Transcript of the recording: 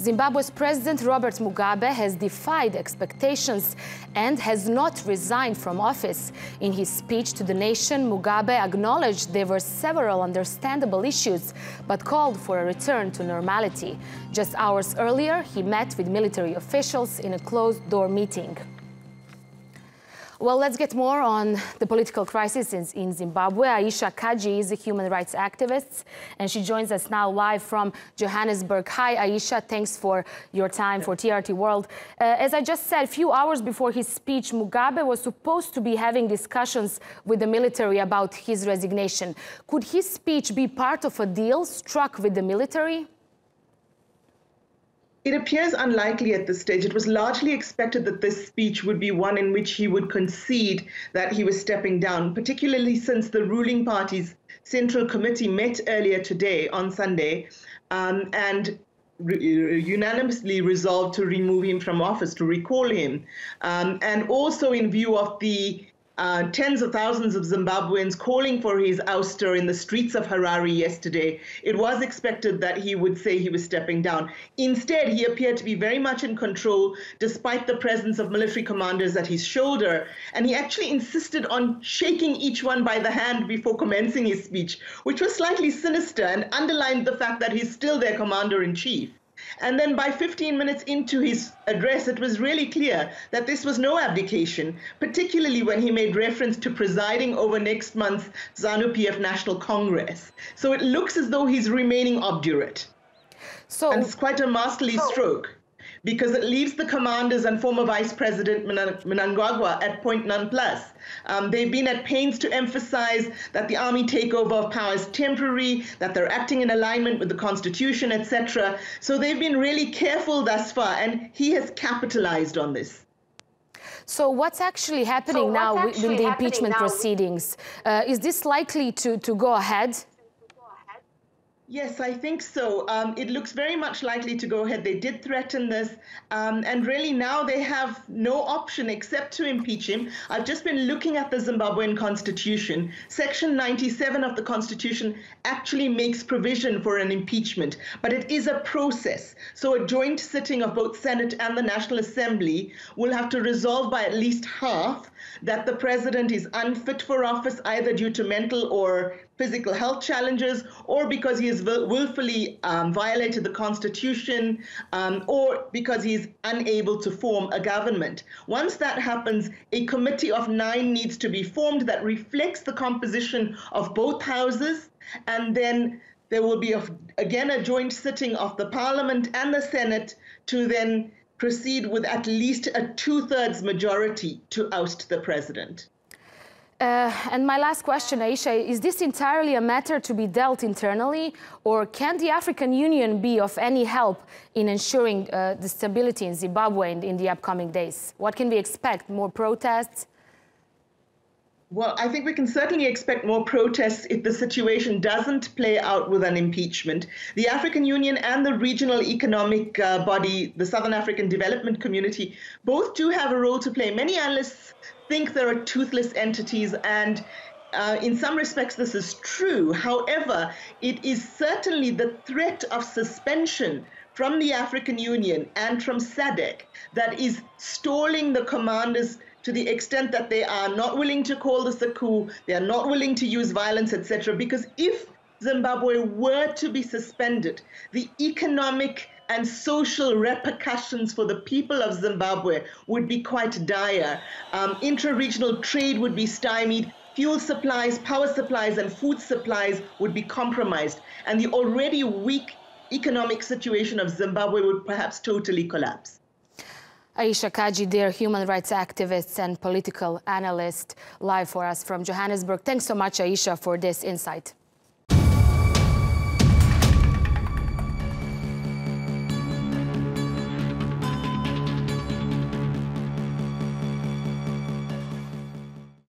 Zimbabwe's President Robert Mugabe has defied expectations and has not resigned from office. In his speech to the nation, Mugabe acknowledged there were several understandable issues, but called for a return to normality. Just hours earlier, he met with military officials in a closed-door meeting. Well, let's get more on the political crisis in Zimbabwe. Ayesha Kajee is a human rights activist, and she joins us now live from Johannesburg. Hi, Ayesha. Thanks for your time for TRT World. As I just said, a few hours before his speech, Mugabe was supposed to be having discussions with the military about his resignation. Could his speech be part of a deal struck with the military? It appears unlikely at this stage. It was largely expected that this speech would be one in which he would concede that he was stepping down, particularly since the ruling party's Central Committee met earlier today on Sunday and unanimously resolved to remove him from office, to recall him. And also in view of the tens of thousands of Zimbabweans calling for his ouster in the streets of Harare yesterday, it was expected that he would say he was stepping down. Instead, he appeared to be very much in control, despite the presence of military commanders at his shoulder. And he actually insisted on shaking each one by the hand before commencing his speech, which was slightly sinister and underlined the fact that he's still their commander-in-chief. And then by 15 minutes into his address, it was really clear that this was no abdication, particularly when he made reference to presiding over next month's ZANU PF National Congress. So it looks as though he's remaining obdurate. And it's quite a masterly stroke, because it leaves the commanders and former Vice President Mnangagwa at point nonplus. They've been at pains to emphasize that the army takeover of power is temporary, that they're acting in alignment with the Constitution, etc. So they've been really careful thus far, and he has capitalized on this. So what's actually happening now with the impeachment proceedings? Is this likely to go ahead? Yes, I think so. It looks very much likely to go ahead. They did threaten this, and really now they have no option except to impeach him. I've just been looking at the Zimbabwean Constitution. Section 97 of the Constitution actually makes provision for an impeachment, but it is a process. So a joint sitting of both Senate and the National Assembly will have to resolve by at least half that the president is unfit for office, either due to mental or physical health challenges, or because he has willfully violated the Constitution, or because he is unable to form a government. Once that happens, a committee of 9 needs to be formed that reflects the composition of both houses, and then there will be, again, a joint sitting of the Parliament and the Senate to then proceed with at least a 2/3 majority to oust the president. And my last question, Ayesha, is this entirely a matter to be dealt internally, or can the African Union be of any help in ensuring the stability in Zimbabwe in the upcoming days? What can we expect? More protests? Well, I think we can certainly expect more protests if the situation doesn't play out with an impeachment. The African Union and the regional economic body, the Southern African Development Community, both do have a role to play. Many analysts think there are toothless entities, and in some respects this is true. However, it is certainly the threat of suspension from the African Union and from SADC that is stalling the commanders to the extent that they are not willing to call this a coup, they are not willing to use violence, etc. Because if Zimbabwe were to be suspended, the economic and social repercussions for the people of Zimbabwe would be quite dire. Intra-regional trade would be stymied, fuel supplies, power supplies, and food supplies would be compromised, and the already weak economic situation of Zimbabwe would perhaps totally collapse. Ayesha Kajee, dear human rights activist and political analyst, live for us from Johannesburg. Thanks so much, Ayesha, for this insight.